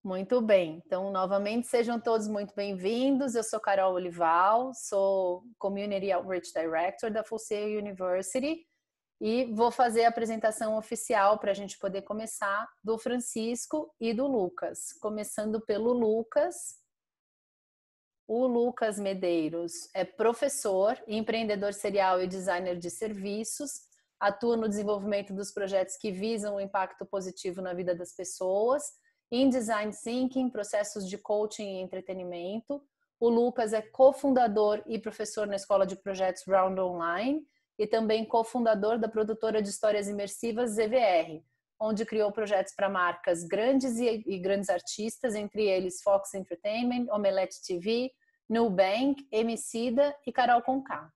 Muito bem. Então, novamente, sejam todos muito bem-vindos. Eu sou Carol Olival, sou Community Outreach Director da Full Sail University e vou fazer a apresentação oficial para a gente poder começar do Francisco e do Lucas. Começando pelo Lucas. O Lucas Medeiros é professor, empreendedor serial e designer de serviços, atua no desenvolvimento dos projetos que visam o impacto positivo na vida das pessoas, em design thinking, processos de coaching e entretenimento. O Lucas é cofundador e professor na Escola de Projetos Round Online e também cofundador da produtora de histórias imersivas ZVR, onde criou projetos para marcas grandes e grandes artistas, entre eles Fox Entertainment, Omelete TV, Nubank, Emicida e Carol Conká.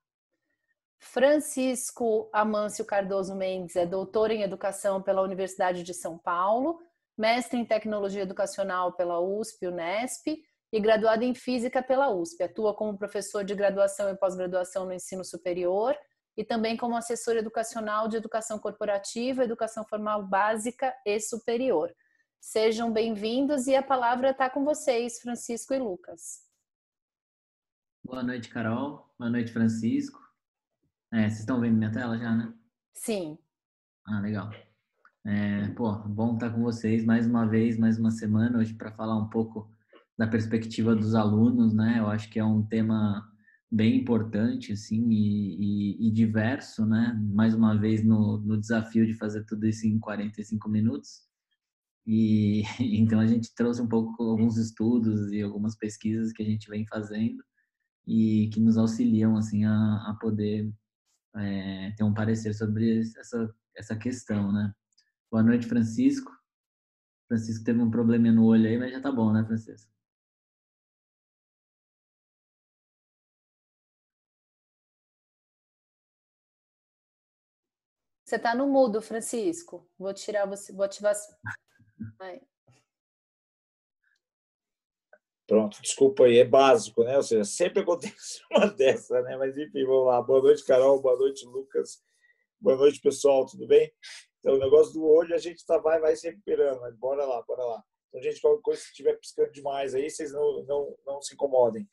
Francisco Amâncio Cardoso Mendes é doutor em Educação pela Universidade de São Paulo, mestre em Tecnologia Educacional pela USP, Unesp e graduado em Física pela USP. Atua como professor de graduação e pós-graduação no ensino superior e também como assessor educacional de educação corporativa, educação formal básica e superior. Sejam bem-vindos e a palavra está com vocês, Francisco e Lucas. Boa noite, Carol. Boa noite, Francisco. Vocês estão vendo minha tela já, né? Sim. Ah, legal. Bom estar com vocês mais uma vez, mais uma semana, hoje para falar um pouco da perspectiva dos alunos, né? Eu acho que é um tema bem importante, assim, e diverso, né? Mais uma vez no desafio de fazer tudo isso em 45 minutos. E então a gente trouxe um pouco alguns estudos e algumas pesquisas que a gente vem fazendo e que nos auxiliam, assim, a poder ter um parecer sobre essa questão, né? Boa noite, Francisco. Francisco teve um probleminha no olho aí, mas já tá bom, né, Francisco? Você está no mudo, Francisco. Vou tirar você, vou ativar. Aí. Pronto, desculpa aí, é básico, né? Ou seja, sempre acontece uma dessa, né? Mas enfim, vamos lá. Boa noite, Carol. Boa noite, Lucas. Boa noite, pessoal. Tudo bem? Então, o negócio do olho a gente vai se recuperando, mas bora lá, bora lá. Então, gente, qualquer coisa que estiver piscando demais aí, vocês não se incomodem.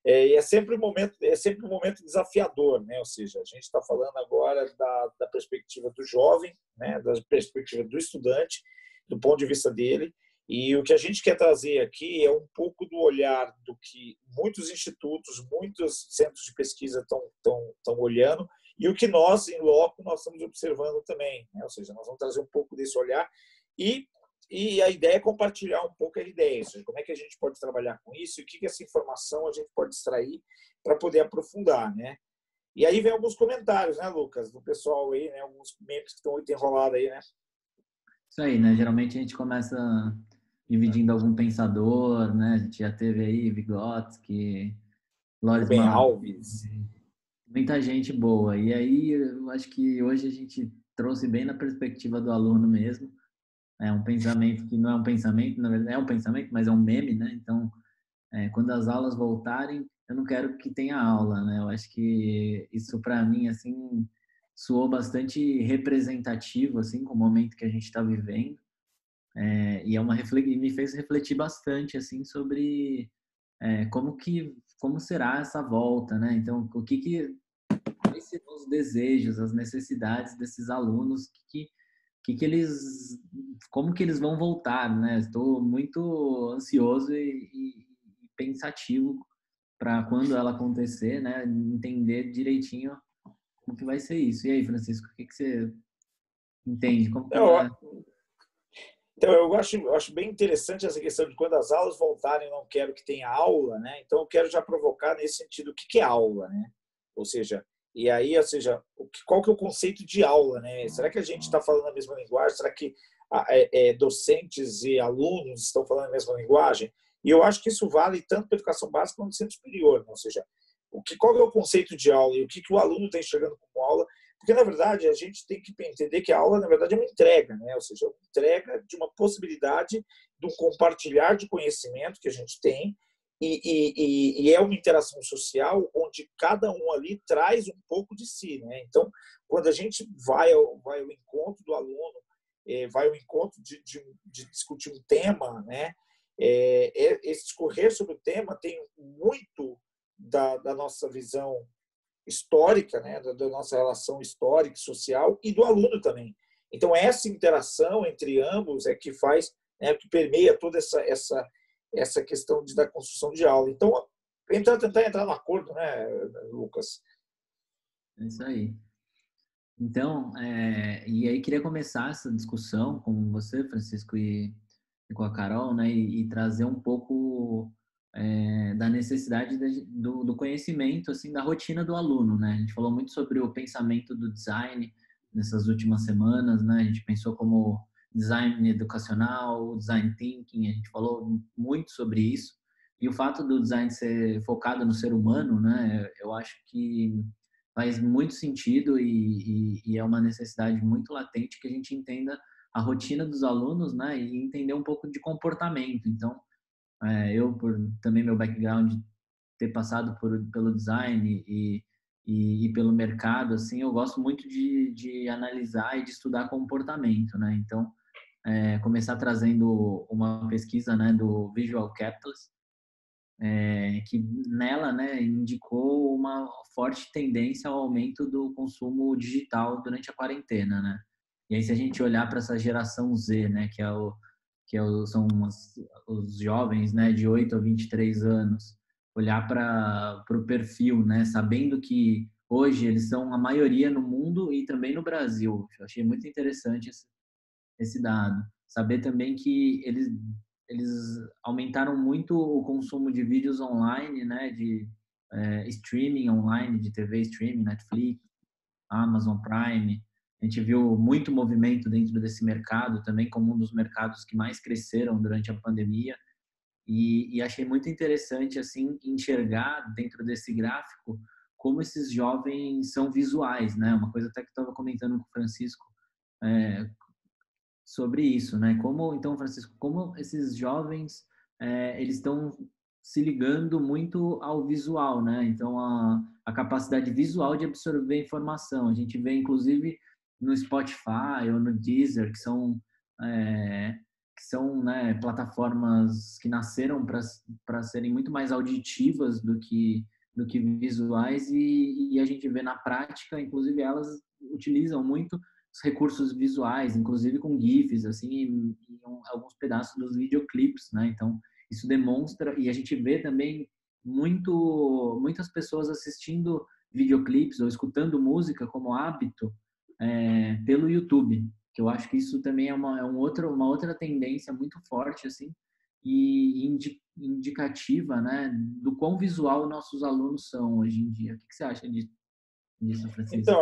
E é sempre um momento desafiador, né? Ou seja, a gente está falando agora da perspectiva do jovem, né? Da perspectiva do estudante, do ponto de vista dele. E o que a gente quer trazer aqui é um pouco do olhar do que muitos institutos, muitos centros de pesquisa estão olhando e o que nós, em loco, nós estamos observando também, né? Ou seja, nós vamos trazer um pouco desse olhar e a ideia é compartilhar um pouco a ideia, ou seja, como é que a gente pode trabalhar com isso e o que essa informação a gente pode extrair para poder aprofundar, né? E aí vem alguns comentários, né, Lucas, do pessoal aí, né, alguns memes que estão muito enrolados aí, né? Isso aí, né? Geralmente a gente começa dividindo algum pensador, né? A gente já teve aí Vygotsky, Loris Rubem Malav, Alves. muita gente boa. E aí eu acho que hoje a gente trouxe bem na perspectiva do aluno mesmo. É um pensamento que não é um pensamento, na verdade é um pensamento, mas é um meme, né? Então, quando as aulas voltarem, eu não quero que tenha aula, né? Eu acho que isso para mim assim soou bastante representativo assim com o momento que a gente está vivendo. E me fez refletir bastante assim sobre como será essa volta, né? Então, quais serão os desejos, as necessidades desses alunos que eles, como que eles vão voltar, né? Estou muito ansioso e pensativo para quando ela acontecer, né? Entender direitinho como que vai ser isso. E aí, Francisco, o que você entende? Como que vai? Então, eu acho bem interessante essa questão de quando as aulas voltarem, eu não quero que tenha aula, né? Então, eu quero já provocar nesse sentido o que é aula, né? Ou seja, qual que é o conceito de aula, né? Será que a gente está falando a mesma linguagem? Será que docentes e alunos estão falando a mesma linguagem? E eu acho que isso vale tanto para a educação básica quanto para o ensino superior, né? Ou seja, qual é o conceito de aula e o que o aluno está enxergando como aula? Porque, na verdade, a gente tem que entender que a aula, na verdade, é uma entrega, né? Ou seja, uma entrega de uma possibilidade de um compartilhar de conhecimento que a gente tem e é uma interação social onde cada um ali traz um pouco de si, né? Então, quando a gente vai ao encontro do aluno, vai ao encontro de discutir um tema, né? esse discorrer sobre o tema tem muito da nossa visão histórica, né, da nossa relação histórica e social, e do aluno também. Então, essa interação entre ambos é que faz, né, que permeia toda essa questão da construção de aula. Então, tentar entrar no acordo, né, Lucas? É isso aí. Então, e aí queria começar essa discussão com você, Francisco, e com a Carol, né, e trazer um pouco da necessidade do conhecimento, assim, da rotina do aluno, né? A gente falou muito sobre o pensamento do design nessas últimas semanas, né? A gente pensou como design educacional, design thinking, a gente falou muito sobre isso. E o fato do design ser focado no ser humano, né? Eu acho que faz muito sentido e é uma necessidade muito latente que a gente entenda a rotina dos alunos, né? E entender um pouco de comportamento. Então, eu, por também meu background, ter passado pelo design e pelo mercado, assim, eu gosto muito de analisar e de estudar comportamento, né? Então, começar trazendo uma pesquisa, né, do Visual Capitalist, que nela, né, indicou uma forte tendência ao aumento do consumo digital durante a quarentena, né? E aí, se a gente olhar para essa geração Z, né, são os jovens, né, de 8 a 23 anos, olhar para o perfil, né, sabendo que hoje eles são a maioria no mundo e também no Brasil. Eu achei muito interessante esse dado. Saber também que eles aumentaram muito o consumo de vídeos online, né, de streaming online, de TV streaming, Netflix, Amazon Prime. A gente viu muito movimento dentro desse mercado também, como um dos mercados que mais cresceram durante a pandemia. E achei muito interessante assim enxergar dentro desse gráfico como esses jovens são visuais, né? Uma coisa até que eu estava comentando com o Francisco sobre isso, né? Como então, Francisco, como esses jovens eles estão se ligando muito ao visual, né? Então a capacidade visual de absorver informação. A gente vê inclusive no Spotify ou no Deezer, que são, né, plataformas que nasceram para serem muito mais auditivas do que visuais e a gente vê na prática, inclusive elas utilizam muito os recursos visuais, inclusive com GIFs, assim, em alguns pedaços dos videoclipes, né? Então, isso demonstra, e a gente vê também muitas pessoas assistindo videoclipes ou escutando música como hábito pelo YouTube, que eu acho que isso também é uma outra tendência muito forte, assim, e indicativa, né, do quão visual nossos alunos são hoje em dia. O que você acha disso, Francisco? Então,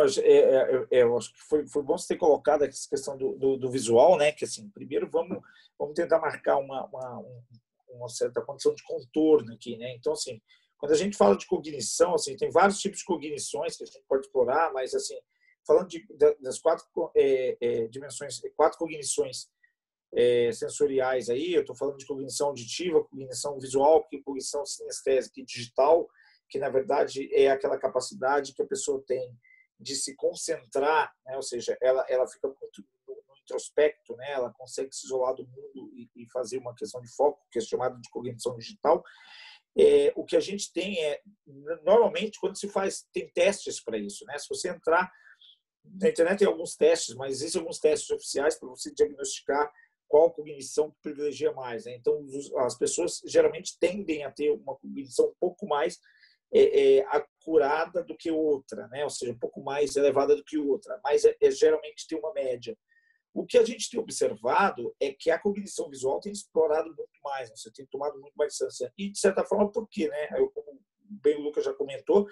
eu acho que foi bom você ter colocado essa questão do visual, né? Que assim, primeiro vamos tentar marcar uma certa condição de contorno aqui, né? Então, assim, quando a gente fala de cognição, assim, tem vários tipos de cognições que a gente pode explorar, mas assim, falando das 4 dimensões, 4 cognições sensoriais aí, eu estou falando de cognição auditiva, cognição visual, cognição sinestésica e digital, que na verdade é aquela capacidade que a pessoa tem de se concentrar, né? Ou seja, ela fica muito no introspecto, né? Ela consegue se isolar do mundo e fazer uma questão de foco, que é chamado de cognição digital. O que a gente tem normalmente, quando se faz, tem testes para isso, né? Se você entrar na internet, tem alguns testes, mas existem alguns testes oficiais para você diagnosticar qual cognição privilegia mais, né? Então, as pessoas geralmente tendem a ter uma cognição um pouco mais acurada do que outra, né? Ou seja, um pouco mais elevada do que outra, mas geralmente tem uma média. O que a gente tem observado é que a cognição visual tem explorado muito mais, você tem tomado muito mais distância. E, de certa forma, por quê? Né? Como bem o Lucas já comentou,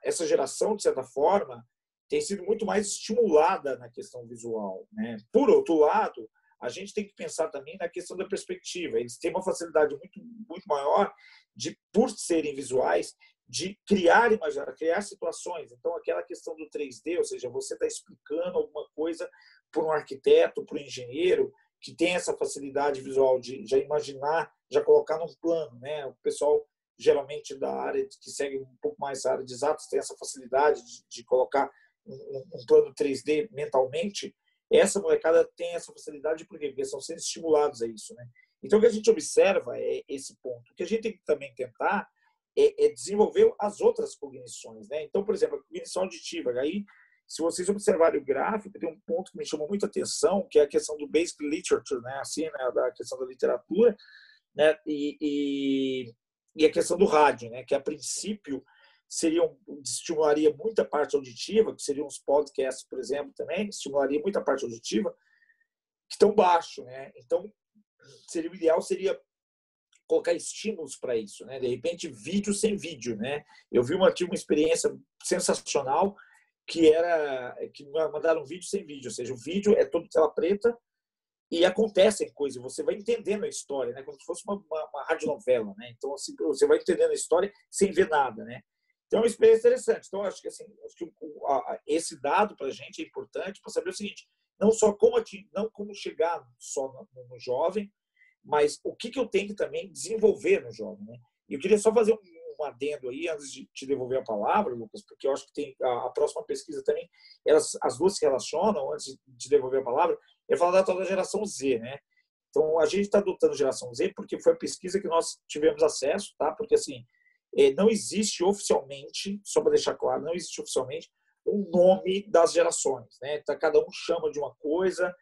essa geração, de certa forma, tem sido muito mais estimulada na questão visual, né? Por outro lado, a gente tem que pensar também na questão da perspectiva. Eles têm uma facilidade muito, muito maior por serem visuais, de criar situações. Então, aquela questão do 3D, ou seja, você está explicando alguma coisa para um arquiteto, para um engenheiro, que tem essa facilidade visual de já imaginar, já colocar num plano, né? O pessoal, geralmente, da área que segue um pouco mais a área de exatos, tem essa facilidade de colocar um plano 3D mentalmente. essa molecada tem essa facilidade, por quê? Porque são sendo estimulados a isso, né? Então, o que a gente observa é esse ponto. O que a gente tem que também tentar é desenvolver as outras cognições, né? Então, por exemplo, a cognição auditiva. Aí, se vocês observarem o gráfico, tem um ponto que me chamou muita atenção, que é a questão do basic literature, né? Assim, né? Da questão da literatura, né? E a questão do rádio, né? Que a princípio estimularia muita parte auditiva, que seriam os podcasts, por exemplo, também, estimularia muita parte auditiva, que estão baixo, né? Então, o ideal seria colocar estímulos para isso, né? De repente, vídeo sem vídeo, né? Eu tive uma experiência sensacional que mandaram vídeo sem vídeo, ou seja, o vídeo é todo tela preta e acontecem coisas, você vai entendendo a história, né? Como se fosse uma radionovela, né? Então, assim, você vai entendendo a história sem ver nada, né? Então, é uma experiência interessante. Então, acho que esse dado para a gente é importante para saber o seguinte: não só como chegar só no jovem, mas o que eu tenho que também desenvolver no jovem, né? E eu queria só fazer um adendo aí, antes de te devolver a palavra, Lucas, porque eu acho que tem a próxima pesquisa também, as duas se relacionam, antes de devolver a palavra, é falar da tal da geração Z, né? Então, a gente está adotando geração Z porque foi a pesquisa que nós tivemos acesso, tá? Porque, assim, não existe oficialmente, só para deixar claro, não existe oficialmente um nome das gerações, né? Então, cada um chama de uma coisa,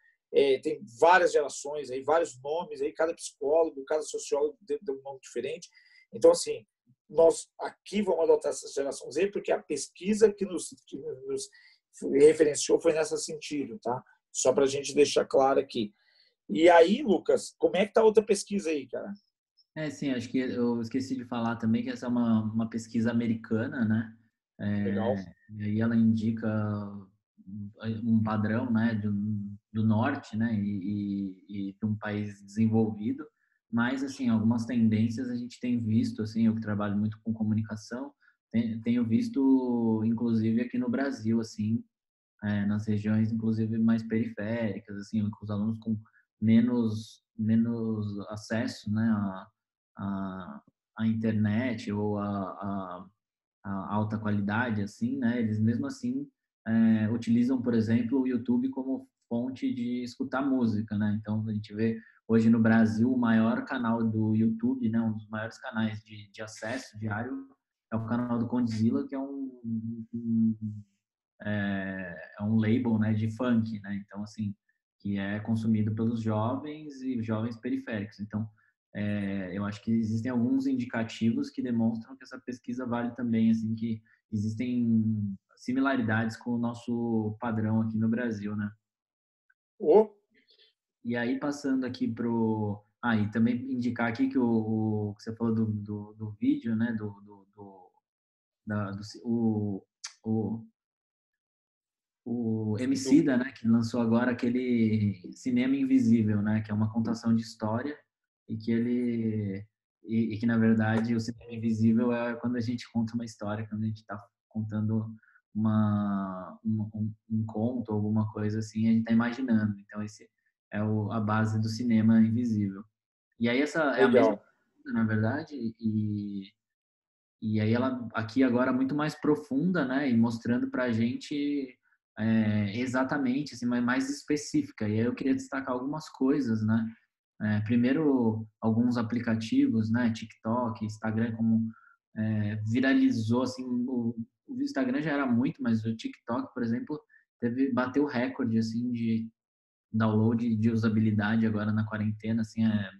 tem várias gerações, aí, vários nomes, aí, cada psicólogo, cada sociólogo tem um nome diferente. Então, assim, nós aqui vamos adotar essa geração Z porque a pesquisa que nos referenciou foi nesse sentido, tá? Só para a gente deixar claro aqui. E aí, Lucas, como é que tá a outra pesquisa aí, cara? Sim, acho que eu esqueci de falar também que essa é uma pesquisa americana, né? Legal. E aí ela indica um padrão, né, do norte, né, e de um país desenvolvido, mas, assim, algumas tendências a gente tem visto, assim, eu que trabalho muito com comunicação, tenho visto, inclusive, aqui no Brasil, assim, nas regiões, inclusive, mais periféricas, assim, com os alunos com menos acesso, né, a internet ou a alta qualidade, assim, né? Eles mesmo assim utilizam, por exemplo, o YouTube como fonte de escutar música, né? Então a gente vê hoje no Brasil o maior canal do YouTube, né? Um dos maiores canais de acesso diário é o canal do Condzilla, que é um label, né? De funk, né? Então assim, que é consumido pelos jovens e jovens periféricos. Então eu acho que existem alguns indicativos que demonstram que essa pesquisa vale também, assim, que existem similaridades com o nosso padrão aqui no Brasil, né? E aí, passando aqui pro... e também indicar aqui que o que você falou do vídeo, né? O Emicida, né? Que lançou agora aquele Cinema Invisível, né? Que é uma contação de história e que e que, na verdade, o cinema invisível é quando a gente conta uma história, quando a gente está contando um conto, alguma coisa assim, a gente está imaginando. Então, esse é a base do cinema invisível. E aí, essa é a mesma coisa, na verdade, e aí ela aqui agora muito mais profunda, né? E mostrando para a gente exatamente, assim, mais específica. E aí eu queria destacar algumas coisas, né? Primeiro, alguns aplicativos, né? TikTok, Instagram, como viralizou, assim, o Instagram já era muito, mas o TikTok, por exemplo, bateu o recorde, assim, de download de usabilidade agora na quarentena, assim, é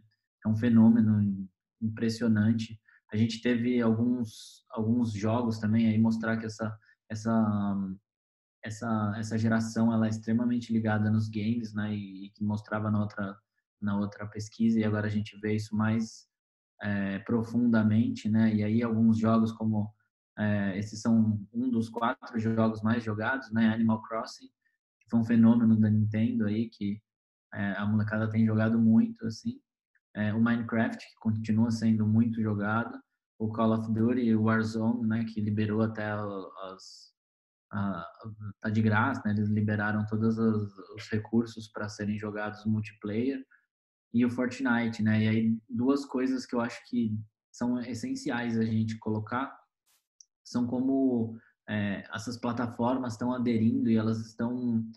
um fenômeno impressionante. A gente teve alguns jogos também aí mostrar que essa geração ela é extremamente ligada nos games, né? E que mostrava na outra pesquisa, e agora a gente vê isso mais profundamente, né? E aí alguns jogos como esses são um dos 4 jogos mais jogados, né? Animal Crossing, que foi um fenômeno da Nintendo aí que a molecada tem jogado muito, assim. O Minecraft, que continua sendo muito jogado, o Call of Duty, o Warzone, né, que liberou até tá de graça, né, eles liberaram todos os recursos para serem jogados multiplayer, e o Fortnite, né, e aí duas coisas que eu acho que são essenciais a gente colocar, são como essas plataformas estão aderindo e elas estão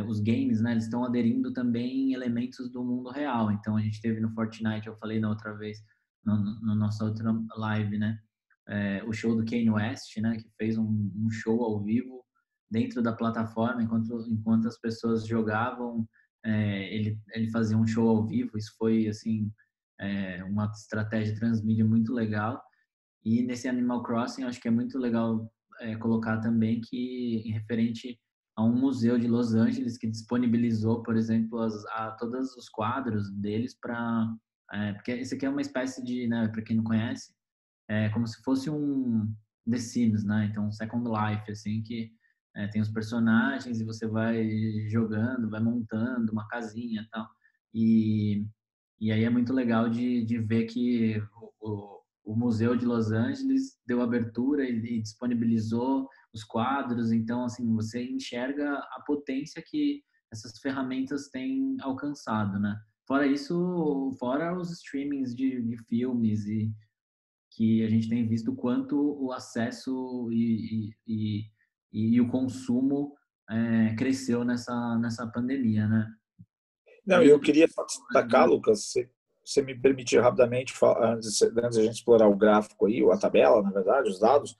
os games, né, eles estão aderindo também elementos do mundo real. Então, a gente teve no Fortnite, eu falei na outra vez, no nossa outra live, né, o show do Kanye West, né, que fez um show ao vivo dentro da plataforma, enquanto as pessoas jogavam, ele fazia um show ao vivo. Isso foi, assim, uma estratégia transmídia muito legal. E nesse Animal Crossing, eu acho que é muito legal colocar também que, em referente a um museu de Los Angeles que disponibilizou, por exemplo, todos os quadros deles para... porque esse aqui é uma espécie de, né, para quem não conhece, como se fosse um The Sims, né? Então, um Second Life, assim, que tem os personagens e você vai jogando, vai montando uma casinha e tal. E aí é muito legal de ver que o Museu de Los Angeles deu abertura e disponibilizou os quadros. Então, assim, você enxerga a potência que essas ferramentas têm alcançado, né? Fora isso, fora os streamings de filmes e que a gente tem visto o quanto o acesso e o consumo cresceu nessa pandemia, né? Não, eu queria destacar, Lucas, se você me permitir rapidamente, antes da gente explorar o gráfico aí, ou a tabela, na verdade, os dados,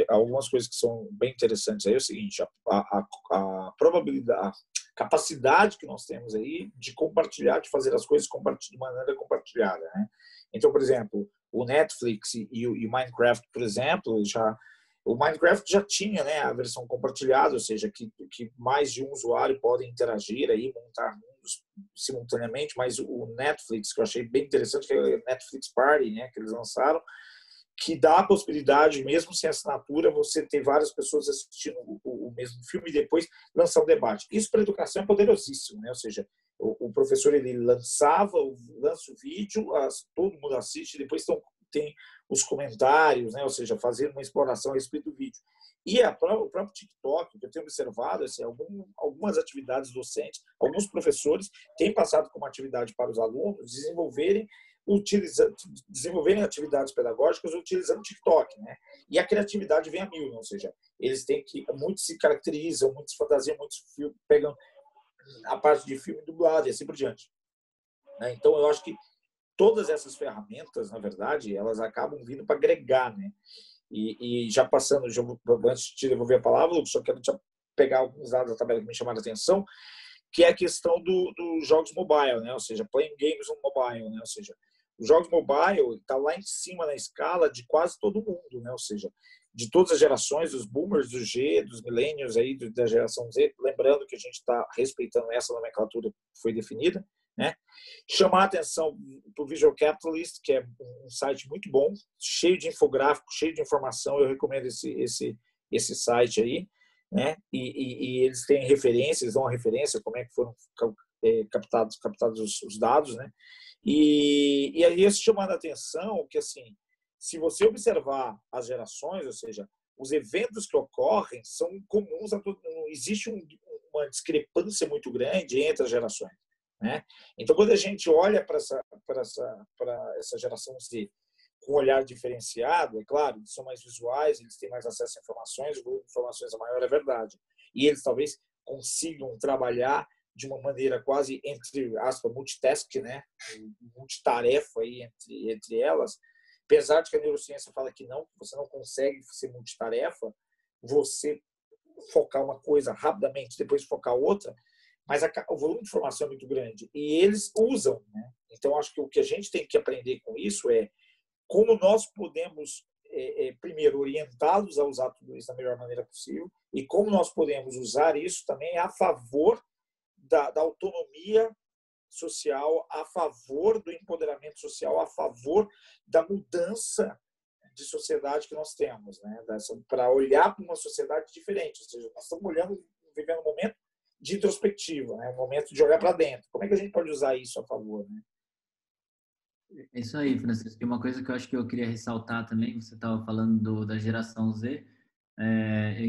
algumas coisas que são bem interessantes aí é o seguinte: a probabilidade, a capacidade que nós temos aí de compartilhar, de fazer as coisas de maneira compartilhada, né? Então, por exemplo, o Netflix e o Minecraft, por exemplo, o Minecraft já tinha, né, a versão compartilhada, ou seja, que mais de um usuário podem interagir aí, montar mundos simultaneamente. Mas o Netflix, que eu achei bem interessante, que é o Netflix Party, né, que eles lançaram, que dá a possibilidade, mesmo sem assinatura, você ter várias pessoas assistindo o mesmo filme e depois lançar um debate. Isso para a educação é poderosíssimo, né? Ou seja, o professor ele lança o vídeo, todo mundo assiste, depois tem os comentários, né? Ou seja, fazer uma exploração a respeito do vídeo. E o próprio TikTok, que eu tenho observado, assim, algumas atividades docentes, alguns professores têm passado como atividade para os alunos desenvolverem atividades pedagógicas utilizando o TikTok, né? E a criatividade vem a mil, né? Ou seja, muitos se caracterizam, muitos fantasiam, muitos pegam a parte de filme dublado e assim por diante, né? Então, eu acho que todas essas ferramentas, na verdade, elas acabam vindo para agregar, né? E já passando, antes de te devolver a palavra, só quero pegar alguns dados da tabela que me chamaram a atenção, que é a questão dos jogos mobile, né? Ou seja, playing games on mobile, né? Ou seja, os jogos mobile está lá em cima na escala de quase todo mundo, né? Ou seja, de todas as gerações, dos boomers, do G, dos millennials aí, da geração Z, lembrando que a gente está respeitando essa nomenclatura que foi definida, né? Chamar a atenção para o Visual Capitalist, que é um site muito bom, cheio de infográfico, cheio de informação. Eu recomendo esse site aí, né? E eles têm referências, eles dão uma referência como é que foram captados os dados, né? E aí isso chamando a atenção que, assim, se você observar as gerações, ou seja, os eventos que ocorrem são comuns a todo mundo. Existe uma discrepância muito grande entre as gerações, né? Então, quando a gente olha para essa geração Z com um olhar diferenciado, é claro, eles são mais visuais, eles têm mais acesso a informações, o volume de informações é maior, é verdade. E eles talvez consigam trabalhar de uma maneira quase, entre aspas, multitask, né? Multitarefa aí entre elas. Apesar de que a neurociência fala que não, você não consegue ser multitarefa, você focar uma coisa rapidamente, depois focar outra, mas o volume de informação é muito grande. E eles usam, né? Então, acho que o que a gente tem que aprender com isso é como nós podemos, primeiro, orientá-los a usar tudo isso da melhor maneira possível e como nós podemos usar isso também a favor da autonomia social, a favor do empoderamento social, a favor da mudança de sociedade que nós temos, né? Para olhar para uma sociedade diferente. Ou seja, nós estamos vivendo um momento de introspectiva, né? Um momento de olhar para dentro. Como é que a gente pode usar isso a favor, né? É isso aí, Francisco. E uma coisa que eu acho que eu queria ressaltar também, você estava falando da geração Z,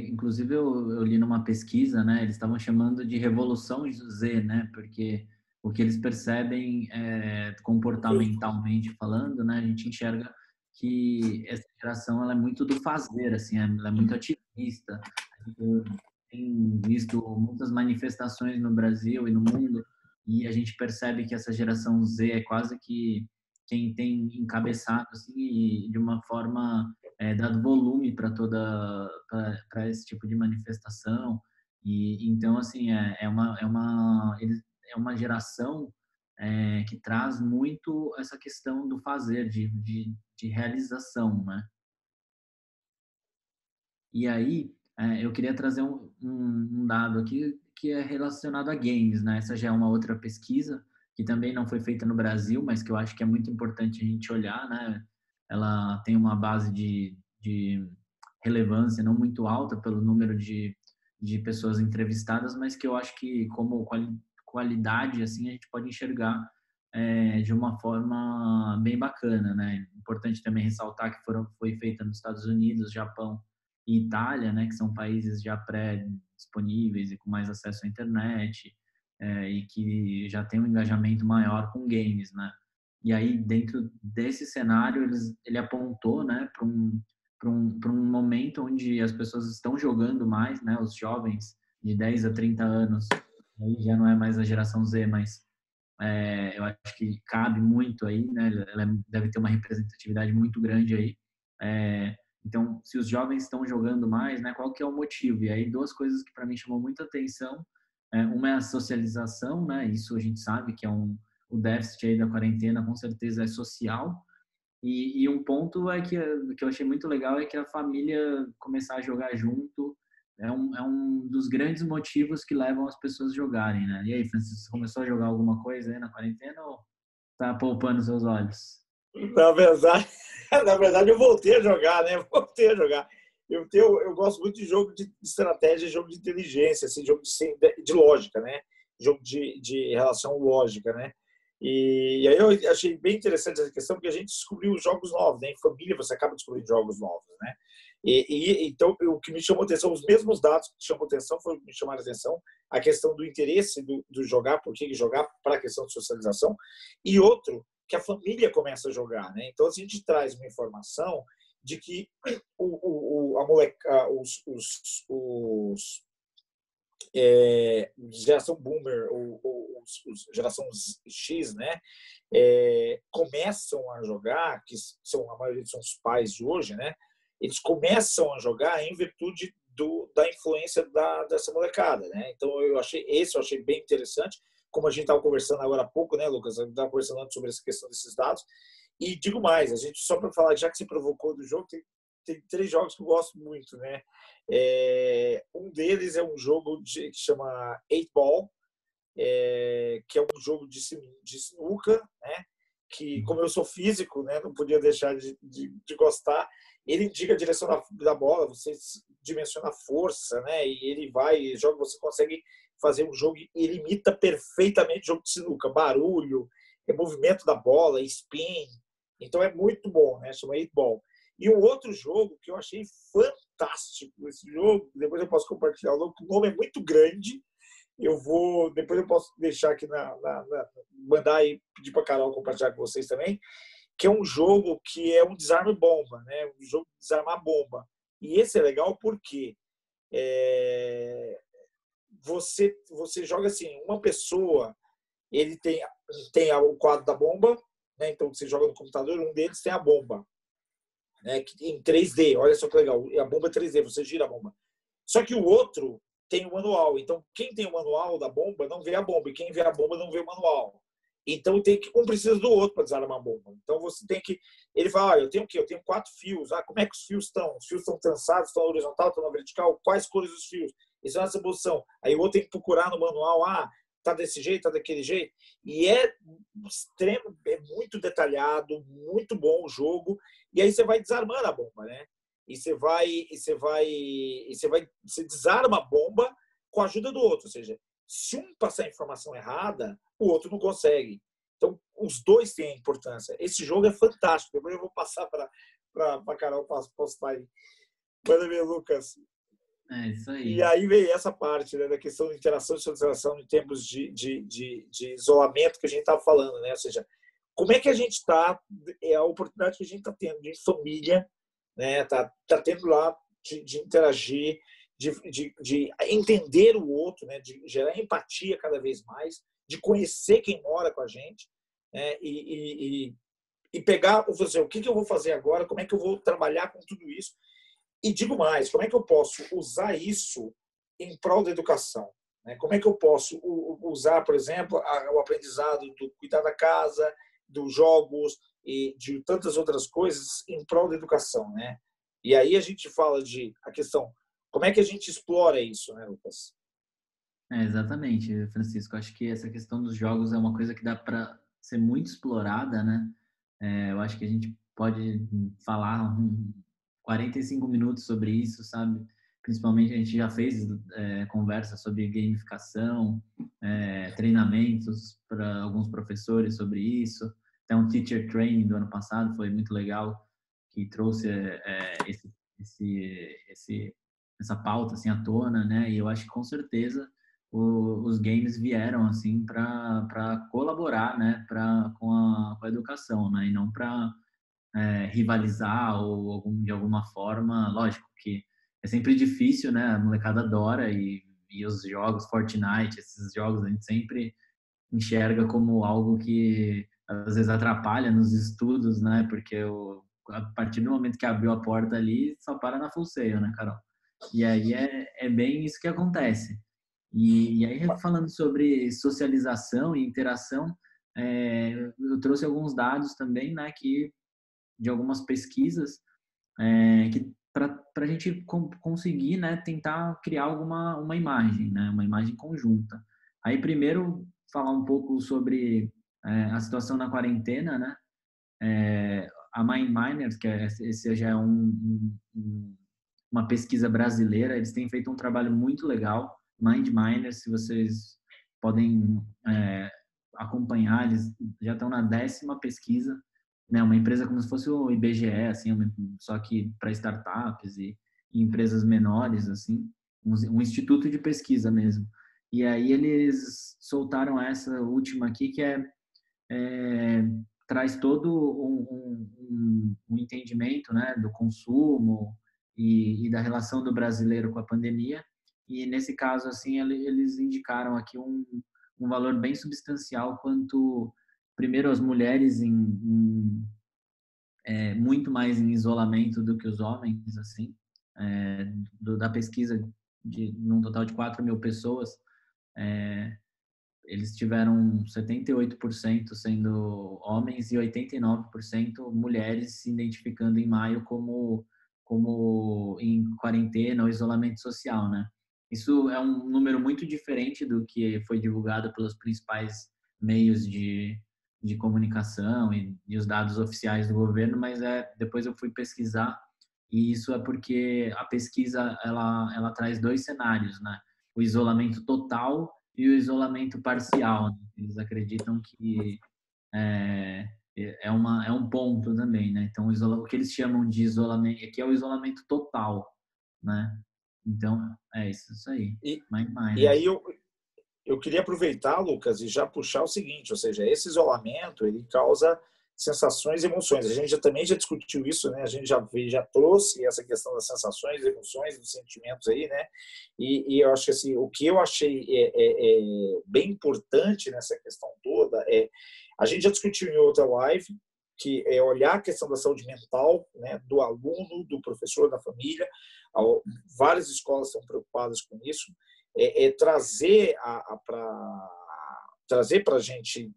inclusive eu li numa pesquisa, né, eles estavam chamando de revolução Z, né, porque o que eles percebem comportamentalmente falando, né, a gente enxerga que essa geração ela é muito do fazer, assim, ela é muito ativista. tem visto muitas manifestações no Brasil e no mundo, e a gente percebe que essa geração Z é quase que quem tem encabeçado assim, e de uma forma dado volume para para esse tipo de manifestação. E então assim é uma geração que traz muito essa questão do fazer, de realização, né? E aí, eu queria trazer um dado aqui que é relacionado a games, né? Essa já é uma outra pesquisa que também não foi feita no Brasil, mas que eu acho que é muito importante a gente olhar, né? Ela tem uma base de relevância não muito alta pelo número de pessoas entrevistadas, mas que eu acho que como qualidade, assim, a gente pode enxergar de uma forma bem bacana, né? Importante também ressaltar que foi feita nos Estados Unidos, Japão e Itália, né, que são países já pré-disponíveis e com mais acesso à internet, e que já tem um engajamento maior com games, né? E aí, dentro desse cenário, ele apontou, né, para um momento onde as pessoas estão jogando mais, né, os jovens de 10 a 30 anos, aí já não é mais a geração Z, mas eu acho que cabe muito aí, né? Ela deve ter uma representatividade muito grande aí. Então, se os jovens estão jogando mais, né? Qual que é o motivo? E aí, duas coisas que para mim chamou muita atenção. Uma é a socialização, né? Isso a gente sabe que é o déficit aí da quarentena, com certeza é social. E um ponto que eu achei muito legal é que a família começar a jogar junto é um dos grandes motivos que levam as pessoas a jogarem, né? E aí, Francisco, você começou a jogar alguma coisa aí na quarentena ou tá poupando seus olhos? Na verdade, na verdade, eu voltei a jogar, né? Voltei a jogar. Eu gosto muito de jogo de estratégia, jogo de inteligência, assim, jogo de lógica, né? Jogo de relação lógica, né? E aí eu achei bem interessante essa questão, porque a gente descobriu jogos novos, né? Em família você acaba descobrindo jogos novos, né? Então, o que me chamou atenção, os mesmos dados que chamam atenção, foi me chamaram atenção, a questão do interesse do jogar, por que jogar, para a questão de socialização, e outro, que a família começa a jogar, né? Então, a gente traz uma informação de que a moleca, geração boomer, geração X, né, começam a jogar, que a maioria são os pais de hoje, né, eles começam a jogar em virtude da influência dessa molecada, né? Então eu achei bem interessante, como a gente estava conversando agora há pouco, né, Lucas? A gente estava conversando antes sobre essa questão desses dados. E digo mais, a gente só para falar, já que você provocou do jogo, tem 3 jogos que eu gosto muito, né? Um deles é um jogo que chama 8 Ball, que é um jogo de sinuca, né? Que, como eu sou físico, né, não podia deixar de gostar. Ele indica a direção da bola, você dimensiona a força, né? E ele vai, joga, você consegue fazer um jogo, ele imita perfeitamente o jogo de sinuca, barulho, movimento da bola, spin. Então é muito bom, né? Chama 8 Ball. E um outro jogo que eu achei fantástico, esse jogo, depois eu posso compartilhar o nome é muito grande. Depois eu posso deixar aqui mandar e pedir para a Carol compartilhar com vocês também, que é um jogo que é um desarme-bomba, né? Um jogo de desarmar bomba. E esse é legal porque você joga assim, uma pessoa, ele tem o quadro da bomba, né? Então você joga no computador, um deles tem a bomba, né? Em 3D, olha só que legal, a bomba é 3D, você gira a bomba. Só que o outro tem o manual, então quem tem o manual da bomba não vê a bomba, e quem vê a bomba não vê o manual. Então um precisa do outro para desarmar a bomba. Então você tem que. Ele fala: eu tenho o quê? Eu tenho 4 fios. Como é que os fios estão? Os fios estão trançados, estão na horizontal, estão na vertical? Quais cores os fios? Eles estão nessa posição. Aí o outro tem que procurar no manual: tá desse jeito, tá daquele jeito. E é muito detalhado, muito bom o jogo. E aí você vai desarmando a bomba, né? Você desarma a bomba com a ajuda do outro. Ou seja, se um passar a informação errada, o outro não consegue. Então, os dois têm importância. Esse jogo é fantástico. Depois eu vou passar para a Carol postar aí. Manda ver, Lucas. É isso aí. E aí vem essa parte, né, da questão de interação e socialização em tempos de isolamento que a gente estava falando, né? Ou seja, como é que a gente está, a oportunidade que a gente está tendo de família, né? Tá tendo lá de interagir, de entender o outro, né? De gerar empatia cada vez mais, de conhecer quem mora com a gente, né? E pegar, o que eu vou fazer agora, como é que eu vou trabalhar com tudo isso. E digo mais, como é que eu posso usar isso em prol da educação? Né? Como é que eu posso usar, por exemplo, o aprendizado do cuidar da casa, dos jogos e de tantas outras coisas em prol da educação, né? E aí a gente fala a questão, como é que a gente explora isso, né, Lucas? Exatamente, Francisco. Acho que essa questão dos jogos é uma coisa que dá para ser muito explorada, né? Eu acho que a gente pode falar 45 minutos sobre isso, sabe? Principalmente a gente já fez conversa sobre gamificação, treinamentos para alguns professores sobre isso. Tem um teacher training do ano passado, foi muito legal, que trouxe essa pauta assim à tona, né? E eu acho que com certeza os games vieram assim para colaborar, né? Com a educação, né? E não para rivalizar ou de alguma forma. Lógico que é sempre difícil, né? A molecada adora e os jogos Fortnite, esses jogos a gente sempre enxerga como algo que às vezes atrapalha nos estudos, né? Porque a partir do momento que abriu a porta ali, só para na full sail, né, Carol? E aí é bem isso que acontece. E aí, falando sobre socialização e interação, eu trouxe alguns dados também, né, de algumas pesquisas, que para a gente conseguir, né, tentar criar uma imagem, né, uma imagem conjunta. Aí, primeiro, falar um pouco sobre a situação na quarentena, né? A MindMiners, que esse já é uma pesquisa brasileira, eles têm feito um trabalho muito legal. MindMiners, se vocês podem acompanhar, eles já estão na 10ª pesquisa, né? Uma empresa como se fosse o IBGE, assim, só que para startups e empresas menores, assim, um instituto de pesquisa mesmo. E aí eles soltaram essa última aqui, que traz todo um entendimento, né, do consumo e da relação do brasileiro com a pandemia. E nesse caso, assim, eles indicaram aqui um valor bem substancial quanto, primeiro, as mulheres muito mais em isolamento do que os homens, assim, da pesquisa num total de 4.000 pessoas, eles tiveram 78% sendo homens e 89% mulheres se identificando em maio como em quarentena ou isolamento social, né? Isso é um número muito diferente do que foi divulgado pelos principais meios de comunicação e os dados oficiais do governo, mas depois eu fui pesquisar e isso é porque a pesquisa ela traz dois cenários, né? O isolamento total e o isolamento parcial, né? Eles acreditam que é um ponto também, né? Então, o que eles chamam de isolamento, aqui é o isolamento total, né? Então, é isso aí. E aí eu queria aproveitar, Lucas, e já puxar o seguinte, ou seja, esse isolamento, ele causa sensações e emoções. A gente também já discutiu isso, né? A gente já trouxe essa questão das sensações, emoções, dos sentimentos aí, né? E eu acho que assim, o que eu achei bem importante nessa questão toda a gente já discutiu em outra live, que é olhar a questão da saúde mental, né, do aluno, do professor, da família. Várias escolas estão preocupadas com isso. Trazer para a gente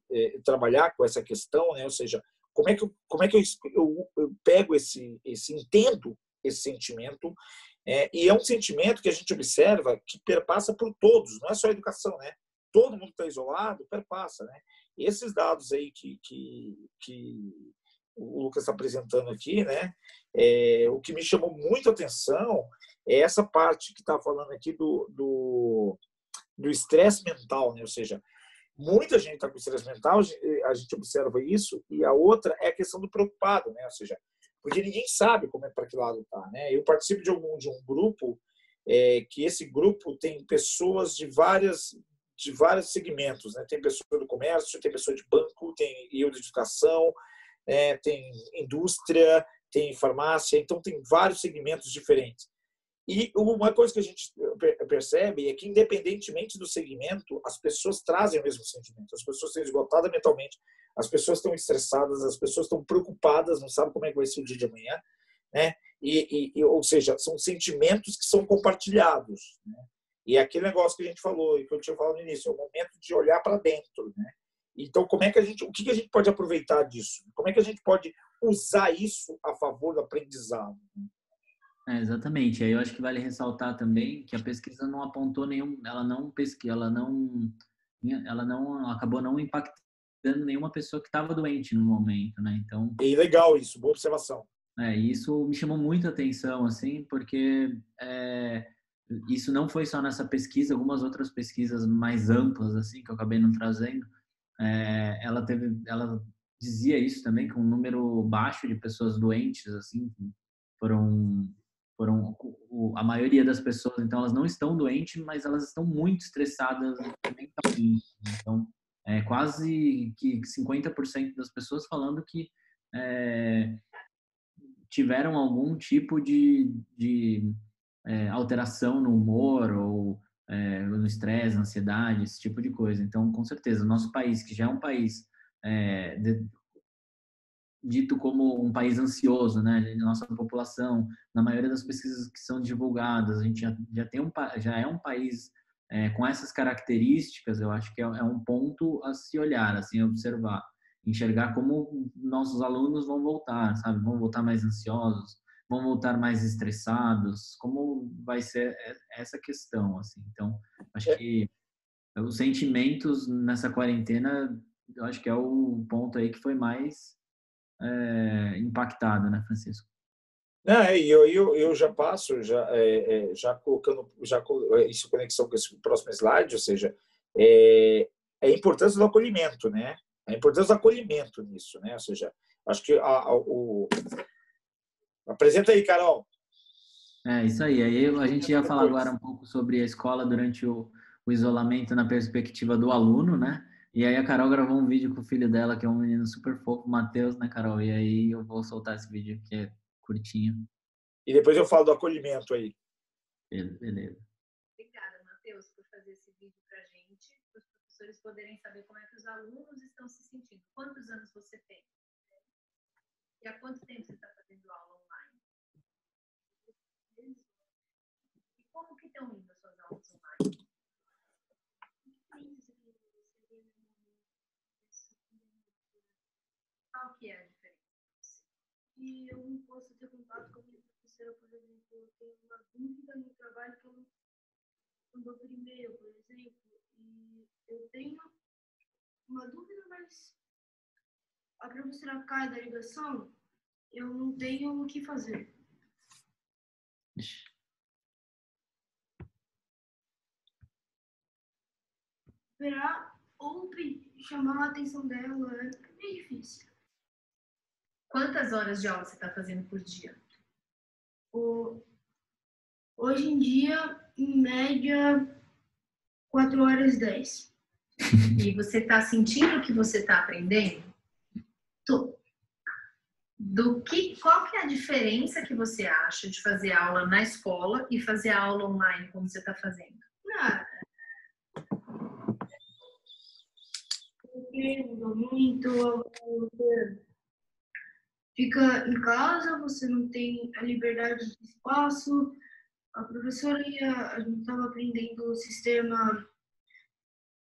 trabalhar com essa questão, né? Ou seja, como é que eu pego entendo esse sentimento, e é um sentimento que a gente observa que perpassa por todos, não é só a educação, né? Todo mundo está isolado, perpassa, né? E esses dados aí que o Lucas está apresentando aqui, né? O que me chamou muito a atenção é essa parte que está falando aqui do estresse mental, né? Ou seja, muita gente está com estresse mental, a gente observa isso, e a outra é a questão do preocupado, né? Ou seja, porque ninguém sabe como para que lado está, né? Eu participo de um grupo que esse grupo tem pessoas de vários segmentos, né? Tem pessoa do comércio, tem pessoa de banco, tem eu de educação, tem indústria, tem farmácia, então tem vários segmentos diferentes. E uma coisa que a gente percebe é que, independentemente do segmento, as pessoas trazem o mesmo sentimento. As pessoas estão esgotadas mentalmente, as pessoas estão estressadas, as pessoas estão preocupadas, não sabem como é que vai ser o dia de amanhã, né? Ou seja, são sentimentos que são compartilhados, né? E é aquele negócio que a gente falou, e que eu tinha falado no início, é o momento de olhar para dentro, né? Então, o que a gente pode aproveitar disso? Como é que a gente pode usar isso a favor do aprendizado? Exatamente. Aí eu acho que vale ressaltar também que a pesquisa não apontou ela não acabou não impactando nenhuma pessoa que estava doente no momento, né? Então, é legal isso, boa observação. Isso me chamou muita atenção, assim, porque isso não foi só nessa pesquisa, algumas outras pesquisas mais amplas, assim, que eu acabei não trazendo, ela dizia isso também, que um número baixo de pessoas doentes, assim, foram a maioria das pessoas, então elas não estão doentes, mas elas estão muito estressadas mentalmente. Então, quase que 50% das pessoas falando que tiveram algum tipo de alteração no humor ou no estresse, na ansiedade, esse tipo de coisa. Então, com certeza, o nosso país, que já é um país dito como um país ansioso, né? Nossa população, na maioria das pesquisas que são divulgadas, a gente já é um país com essas características. Eu acho que é um ponto a se olhar, assim, observar, enxergar como nossos alunos vão voltar, sabe? Vão voltar mais ansiosos, vão voltar mais estressados, como vai ser essa questão, assim. Então, acho que os sentimentos nessa quarentena, eu acho que é o ponto aí que foi mais impactado, né, Francisco? Eu já passo, já colocando isso em conexão com esse próximo slide, ou seja, a importância do acolhimento, né? A importância do acolhimento nisso, né? Ou seja, acho que apresenta aí, Carol. Isso aí. Aí a gente ia falar agora um pouco sobre a escola durante o isolamento na perspectiva do aluno, né? E aí a Carol gravou um vídeo com o filho dela, que é um menino super fofo, Matheus, né, Carol? E aí eu vou soltar esse vídeo, que é curtinho. E depois eu falo do acolhimento aí. Beleza. Obrigada, Matheus, por fazer esse vídeo para a gente, para os professores poderem saber como é que os alunos estão se sentindo. Quantos anos você tem? E há quanto tempo você está fazendo aula online? E como que estão indo as suas aulas online? Qual que é a diferença? E eu não posso ter contato com a minha professora, por exemplo, eu tenho uma dúvida no trabalho que eu não dou por e-mail, por exemplo, e eu tenho uma dúvida, mas a professora cai da ligação, eu não tenho o que fazer. Esperar ou chamar a atenção dela é bem difícil. Quantas horas de aula você está fazendo por dia? Hoje em dia, em média, 4h10. E você está sentindo que você está aprendendo? Tô. Qual que é a diferença que você acha de fazer aula na escola e fazer aula online como você está fazendo? Mudou muito. Você fica em casa, você não tem a liberdade de espaço. A professora a gente estava aprendendo o sistema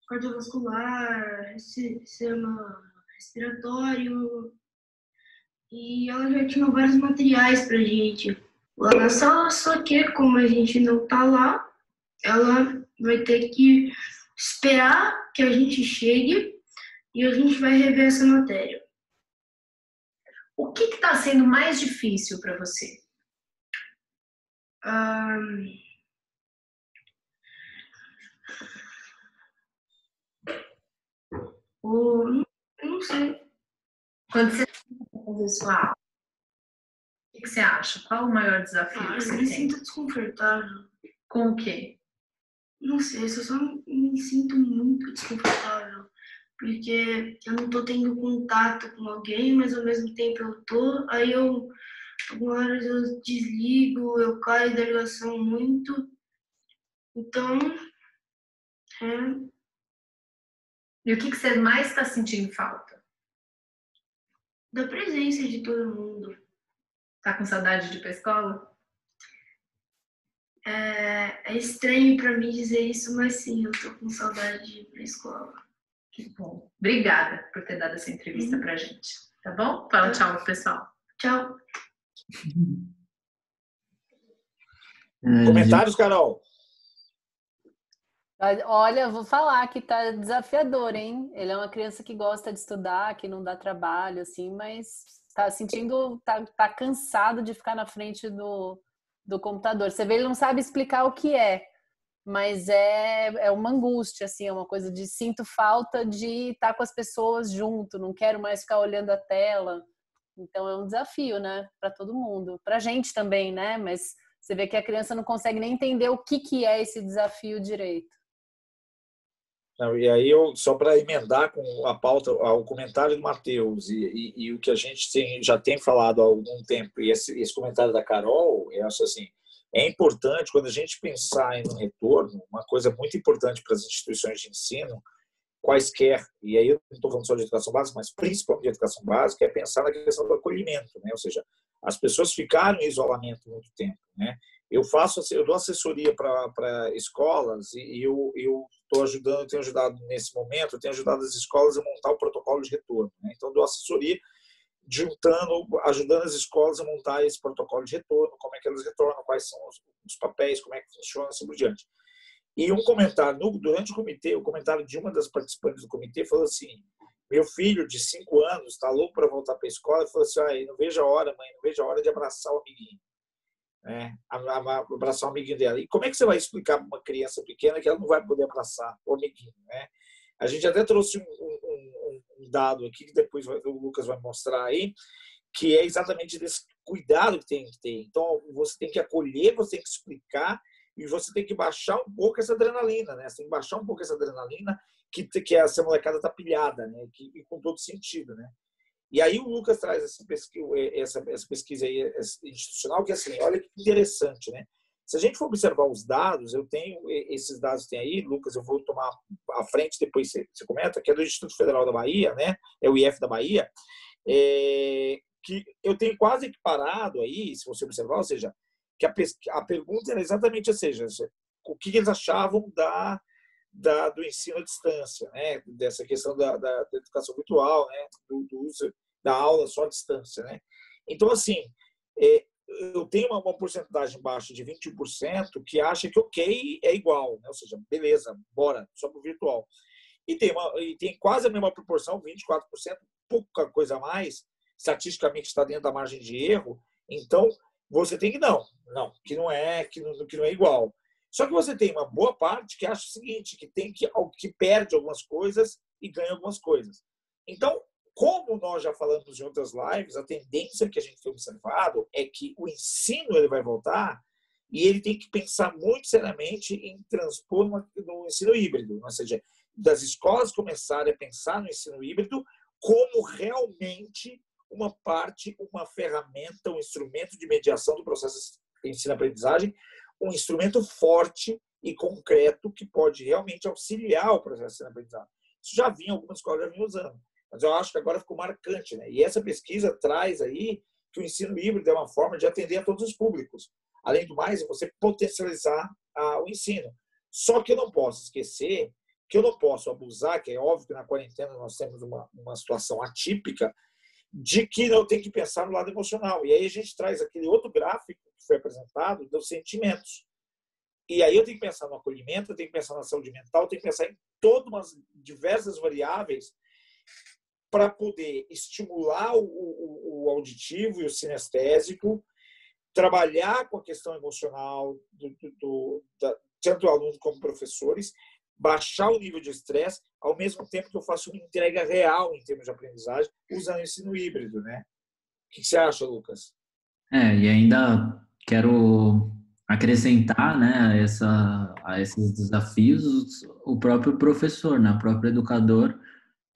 cardiovascular, sistema respiratório, e ela já tinha vários materiais pra gente lá na sala, só que como a gente não tá lá, ela vai ter que esperar que a gente chegue e a gente vai rever essa matéria. O que está sendo mais difícil para você? Não sei. Quando você fazer sua aula, o que você acha? Qual o maior desafio que você Eu me sinto desconfortável. Com o quê? Não sei, eu só me sinto muito desconfortável. Porque eu não tô tendo contato com alguém, mas ao mesmo tempo eu tô. Aí eu algumas horas eu desligo, eu caio da ligação muito. Então, E o que você mais está sentindo falta? da presença de todo mundo. Tá com saudade de ir pra escola? É estranho para mim dizer isso, mas sim, eu tô com saudade de ir pra escola. Que bom. Obrigada por ter dado essa entrevista pra gente. Tá bom? Fala tchau pro pessoal. Tchau. Comentários, Carol? Olha, eu vou falar que tá desafiador, hein? Ele é uma criança que gosta de estudar, que não dá trabalho, assim, mas tá sentindo, tá cansado de ficar na frente do computador. Você vê, ele não sabe explicar o que é, mas é uma angústia, assim, é uma coisa de sinto falta de estar com as pessoas junto, não quero mais ficar olhando a tela. Então é um desafio, né, para todo mundo, para a gente também, né? Mas você vê que a criança não consegue nem entender o que é esse desafio direito. Não, e aí, só para emendar com a pauta, o comentário do Matheus e o que a gente já tem falado há algum tempo, e esse comentário da Carol, assim, é importante, quando a gente pensar em um retorno, uma coisa muito importante para as instituições de ensino, quaisquer, e aí eu não estou falando só de educação básica, mas principalmente de educação básica, é pensar na questão do acolhimento, né? Ou seja, as pessoas ficaram em isolamento muito tempo, né? Eu dou assessoria para escolas e eu estou ajudando, tenho ajudado nesse momento, tenho ajudado as escolas a montar o protocolo de retorno, né? Então, dou assessoria ajudando as escolas a montar esse protocolo de retorno, como é que elas retornam, quais são os papéis, como é que funciona, assim por diante. E um comentário, durante o comitê, o comentário de uma das participantes do comitê falou assim: meu filho de 5 anos está louco para voltar para a escola, e falou assim: não vejo a hora, mãe, não vejo a hora de abraçar o amiguinho. Abraçar o amiguinho dela. E como é que você vai explicar para uma criança pequena que ela não vai poder abraçar o amiguinho, né? A gente até trouxe um dado aqui, que depois o Lucas vai mostrar aí, que é exatamente desse cuidado que tem que ter. Então, você tem que acolher, você tem que explicar, e você tem que baixar um pouco essa adrenalina, né? Você tem que baixar um pouco essa adrenalina que essa molecada tá pilhada, né? E com todo sentido, né? E aí o Lucas traz essa pesquisa aí institucional, que assim, olha que interessante, né? Se a gente for observar os dados, eu tenho esses dados que tem aí, Lucas, eu vou tomar à frente, depois você comenta, que é do Instituto Federal da Bahia, né? É o IF da Bahia, que eu tenho quase equiparado aí, se você observar, ou seja, que a pergunta era exatamente, ou seja, o que eles achavam do ensino à distância, né? Dessa questão da educação virtual, né? Do uso da aula só à distância, né? Então, assim, eu tenho uma porcentagem baixa de 21% que acha que ok é igual, né? Ou seja, beleza, bora, só para o virtual. E tem quase a mesma proporção, 24%, pouca coisa a mais, estatisticamente está dentro da margem de erro. Então, você tem que que não é igual. Só que você tem uma boa parte que acha o seguinte, que perde algumas coisas e ganha algumas coisas. Então, como nós já falamos em outras lives, a tendência que a gente tem observado é que o ensino ele vai voltar e ele tem que pensar muito seriamente em transpor no ensino híbrido, ou seja, das escolas começarem a pensar no ensino híbrido como realmente uma parte, uma ferramenta, um instrumento de mediação do processo de ensino-aprendizagem, um instrumento forte e concreto que pode realmente auxiliar o processo de ensino-aprendizagem. Isso já vinha, algumas escolas já vinham usando, mas eu acho que agora ficou marcante, né? E essa pesquisa traz aí que o ensino híbrido é uma forma de atender a todos os públicos. Além do mais, é você potencializar o ensino. Só que eu não posso esquecer que eu não posso abusar, que é óbvio que na quarentena nós temos uma situação atípica, de que eu tenho que pensar no lado emocional. E aí a gente traz aquele outro gráfico que foi apresentado dos sentimentos. E aí eu tenho que pensar no acolhimento, eu tenho que pensar na saúde mental, eu tenho que pensar em todas umas diversas variáveis para poder estimular o auditivo e o sinestésico, trabalhar com a questão emocional tanto do aluno como professores, baixar o nível de estresse, ao mesmo tempo que eu faço uma entrega real em termos de aprendizagem, usando o ensino híbrido, né? O que você acha, Lucas? E ainda quero acrescentar, né, a esses desafios o próprio professor, né, o próprio educador,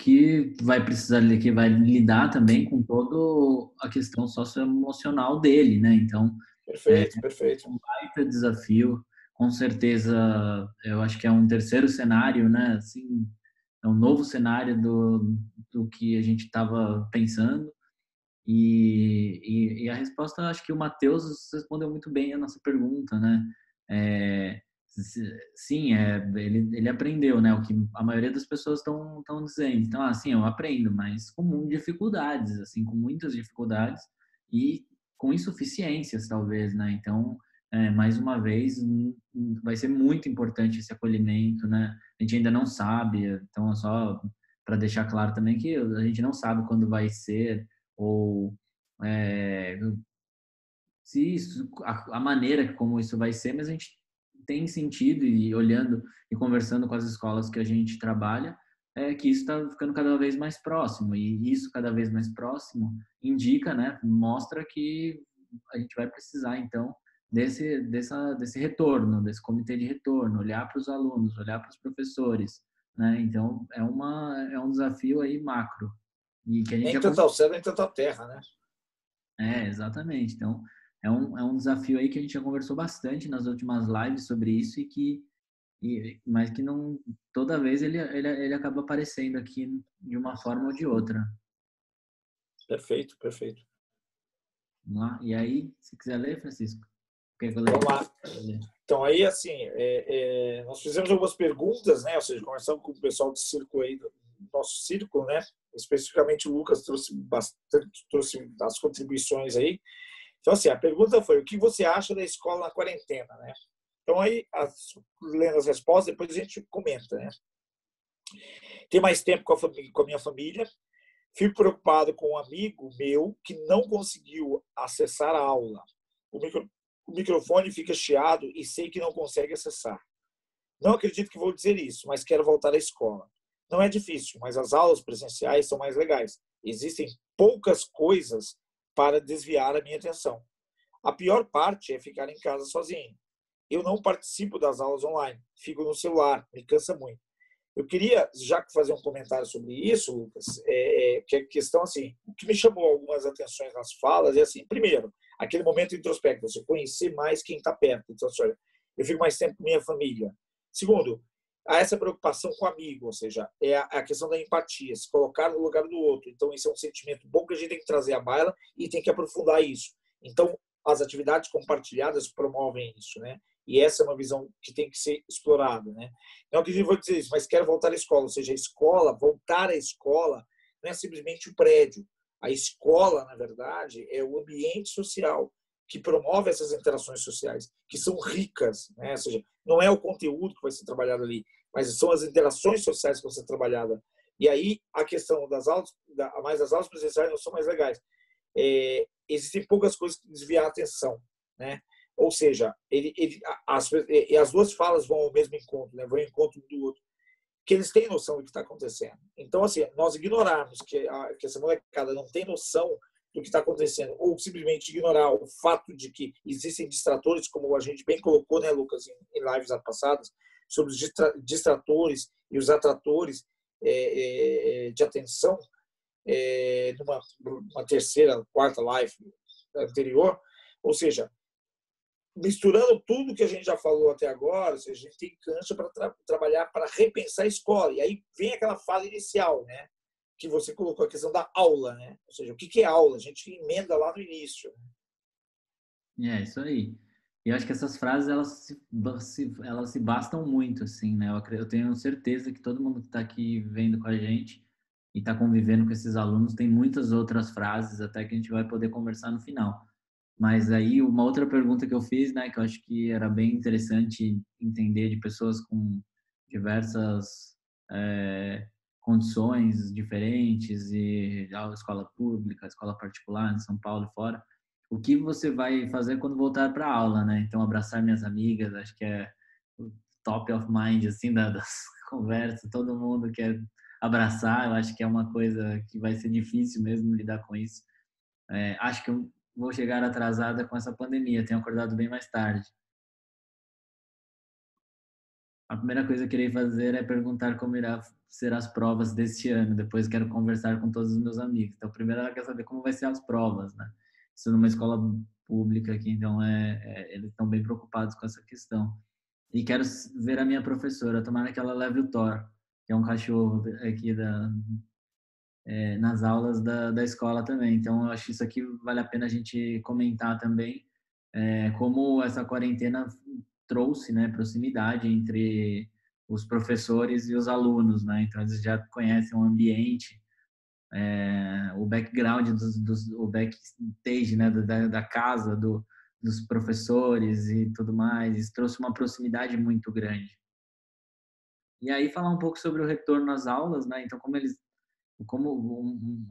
que vai precisar, que vai lidar também com toda a questão socioemocional dele, né? Então, Perfeito, perfeito. um baita desafio, com certeza, eu acho que é um terceiro cenário, né? Assim, é um novo cenário do que a gente estava pensando. E a resposta, acho que o Matheus respondeu muito bem a nossa pergunta, né? É, sim, ele aprendeu, né? O que a maioria das pessoas estão dizendo. Então, assim, eu aprendo, mas com dificuldades, assim, com muitas dificuldades e com insuficiências, talvez, né? Então, mais uma vez, vai ser muito importante esse acolhimento, né? A gente ainda não sabe, então, é só para deixar claro também que a gente não sabe quando vai ser ou se isso, a maneira como isso vai ser, mas a gente tem sentido e olhando e conversando com as escolas que a gente trabalha, que isso está ficando cada vez mais próximo e isso cada vez mais próximo indica, né, mostra que a gente vai precisar então desse retorno, desse comitê de retorno, olhar para os alunos, olhar para os professores, né? Então é um desafio aí macro e que a gente Nem já tanto ao céu, nem tanto à terra, né? exatamente. Então, é um desafio aí que a gente já conversou bastante nas últimas lives sobre isso mas que não, toda vez ele acaba aparecendo aqui de uma forma ou de outra. Perfeito, perfeito. Vamos lá? E aí, se quiser ler, Francisco, quer que eu leia? Vamos lá. Então, aí, assim, nós fizemos algumas perguntas, né? Ou seja, conversamos com o pessoal do círculo aí, do nosso círculo, né? Especificamente o Lucas trouxe as contribuições aí. Então, assim, a pergunta foi: o que você acha da escola na quarentena, né? Então, aí, lendo as respostas, depois a gente comenta, né? Ter mais tempo com a minha família. Fico preocupado com um amigo meu que não conseguiu acessar a aula. O microfone fica chiado e sei que não consegue acessar. Não acredito que vou dizer isso, mas quero voltar à escola. Não é difícil, mas as aulas presenciais são mais legais. Existem poucas coisas para desviar a minha atenção. A pior parte é ficar em casa sozinho. Eu não participo das aulas online, fico no celular, me cansa muito. Eu queria já fazer um comentário sobre isso, Lucas, que é questão assim, o que me chamou algumas atenções nas falas é assim, primeiro, aquele momento introspecto, você conhecer mais quem está perto. Então, olha, eu fico mais tempo com minha família. Segundo, há essa preocupação com o amigo, ou seja, é a questão da empatia, se colocar no lugar do outro. Então, esse é um sentimento bom que a gente tem que trazer à baila e tem que aprofundar isso. Então, as atividades compartilhadas promovem isso, né? E essa é uma visão que tem que ser explorada, né? Não que eu vou dizer isso, mas quero voltar à escola, ou seja, a escola, voltar à escola não é simplesmente o prédio. A escola, na verdade, é o ambiente social que promove essas interações sociais, que são ricas, né? Ou seja, não é o conteúdo que vai ser trabalhado ali, mas são as interações sociais que vão ser trabalhadas. E aí a questão das aulas, mais as aulas presenciais não são mais legais. Existem poucas coisas que desviar a atenção, né? Ou seja, as duas falas vão ao mesmo encontro, né? Vão ao encontro do outro, que eles têm noção do que está acontecendo. Então, assim, nós ignorarmos que essa molecada não tem noção do que está acontecendo, ou simplesmente ignorar o fato de que existem distratores, como a gente bem colocou, né, Lucas, em lives passadas, sobre os distratores e os atratores de atenção, numa terceira, quarta live anterior, ou seja, misturando tudo que a gente já falou até agora, a gente tem cancha para trabalhar, para repensar a escola. E aí vem aquela fala inicial, né? Que você colocou, a questão da aula, né? Ou seja, o que é aula? A gente emenda lá no início. Isso aí. E eu acho que essas frases, elas se bastam muito, assim, né? Eu tenho certeza que todo mundo que está aqui vendo com a gente e está convivendo com esses alunos tem muitas outras frases, até que a gente vai poder conversar no final. Mas aí, uma outra pergunta que eu fiz, né, que eu acho que era bem interessante entender de pessoas com diversas condições diferentes, e a escola pública, a escola particular, em São Paulo e fora, o que você vai fazer quando voltar para a aula, né? Então, abraçar minhas amigas, acho que é o top of mind, assim, das conversas, todo mundo quer abraçar, eu acho que é uma coisa que vai ser difícil mesmo lidar com isso. Acho que eu vou chegar atrasada com essa pandemia, tenho acordado bem mais tarde. a primeira coisa que eu irei fazer é perguntar como irá ser as provas deste ano. Depois quero conversar com todos os meus amigos. Então, primeiro ela quer saber como vai ser as provas, né? Isso numa escola pública aqui, então eles estão bem preocupados com essa questão. E quero ver a minha professora, tomara que ela leve o Thor, que é um cachorro aqui nas aulas da escola também. Então, eu acho que isso aqui vale a pena a gente comentar também, como essa quarentena trouxe, né, proximidade entre os professores e os alunos, né? Então, eles já conhecem o ambiente, o background, o backstage, né, da casa, dos professores e tudo mais. Isso trouxe uma proximidade muito grande. E aí, falar um pouco sobre o retorno às aulas, né? Então,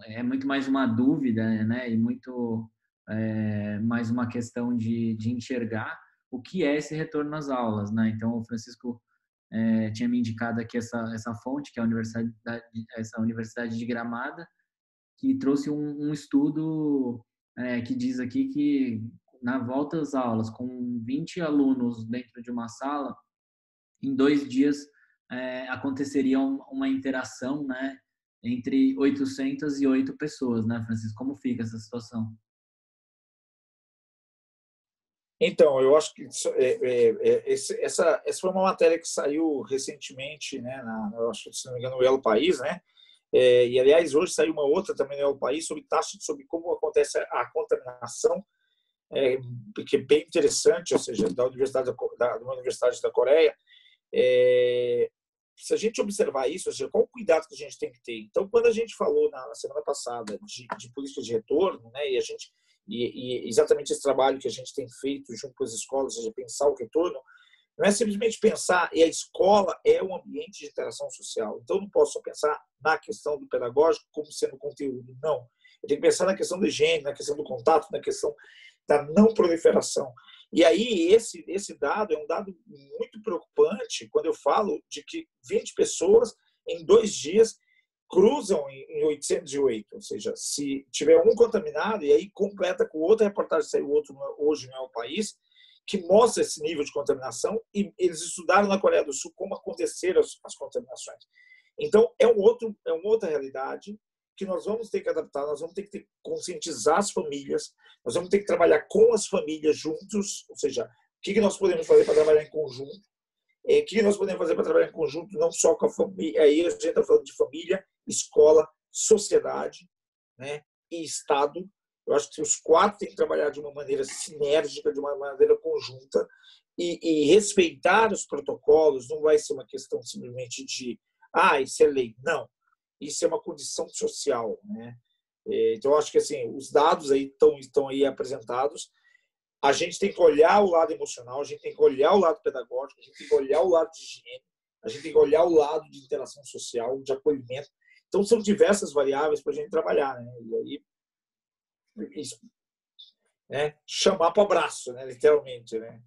é muito mais uma dúvida, né? E muito mais uma questão de enxergar o que é esse retorno às aulas, né? Então, o Francisco tinha me indicado aqui essa fonte, que é essa Universidade de Gramada, que trouxe um estudo que diz aqui que na volta às aulas, com 20 alunos dentro de uma sala, em 2 dias aconteceria uma interação, né, entre 808 pessoas, né, Francisco? Como fica essa situação? Então, eu acho que essa foi uma matéria que saiu recentemente, né, eu acho que, se não me engano, no El País, né? E, aliás, hoje saiu uma outra também no El País sobre como acontece a contaminação, que é bem interessante, ou seja, de uma universidade da Coreia. Se a gente observar isso, ou seja, qual o cuidado que a gente tem que ter? Então, quando a gente falou na semana passada de política de retorno, né, e exatamente esse trabalho que a gente tem feito junto com as escolas, ou seja, pensar o retorno, não é simplesmente pensar, e a escola é um ambiente de interação social. Então, eu não posso só pensar na questão do pedagógico como sendo conteúdo, não. Eu tenho que pensar na questão da higiene, na questão do contato, na questão da não proliferação. E aí, esse dado é um dado muito preocupante quando eu falo de que 20 pessoas em 2 dias cruzam em 808, ou seja, se tiver um contaminado, e aí completa com outra reportagem, saiu hoje no El País, que mostra esse nível de contaminação, e eles estudaram na Coreia do Sul como aconteceram as contaminações. Então, é uma outra realidade que nós vamos ter que adaptar, nós vamos ter que conscientizar as famílias, nós vamos ter que trabalhar com as famílias juntos, ou seja, o que nós podemos fazer para trabalhar em conjunto, o que nós podemos fazer para trabalhar em conjunto, não só com a família, aí a gente está falando de família, escola, sociedade, né, e Estado. Eu acho que os 4 têm que trabalhar de uma maneira sinérgica, de uma maneira conjunta, e respeitar os protocolos. Não vai ser uma questão simplesmente de isso é lei. Não. Isso é uma condição social, né? Então, eu acho que assim, os dados aí estão aí apresentados. A gente tem que olhar o lado emocional, a gente tem que olhar o lado pedagógico, a gente tem que olhar o lado de higiene, a gente tem que olhar o lado de interação social, de acolhimento. Então, são diversas variáveis para a gente trabalhar, né? E aí, isso, né? Chamar para o abraço, né? Literalmente, né?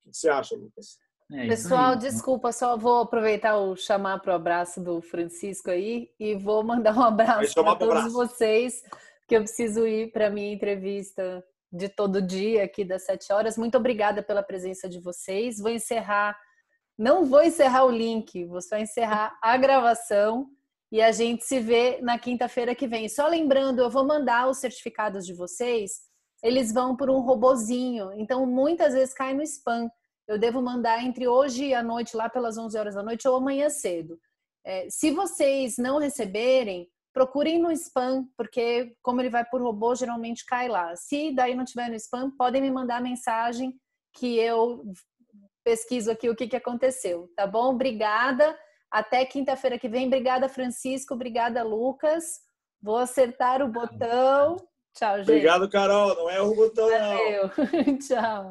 O que você acha, Lucas? Pessoal, desculpa, só vou aproveitar o chamar para o abraço do Francisco aí e vou mandar um abraço para todos vocês, que eu preciso ir para a minha entrevista de todo dia aqui das 7 horas. Muito obrigada pela presença de vocês. Não vou encerrar o link, vou só encerrar a gravação e a gente se vê na quinta-feira que vem. Só lembrando, eu vou mandar os certificados de vocês, eles vão por um robozinho, então muitas vezes cai no spam. Eu devo mandar entre hoje e a noite, lá pelas 11 horas da noite, ou amanhã cedo. Se vocês não receberem, procurem no spam, porque como ele vai por robô, geralmente cai lá. Se daí não tiver no spam, podem me mandar mensagem que eu pesquiso aqui o que aconteceu, tá bom? Obrigada. Até quinta-feira que vem. Obrigada, Francisco. Obrigada, Lucas. Vou acertar o botão. Tchau, gente. Obrigado, Carol. Não é o botão, não. Valeu. Tchau.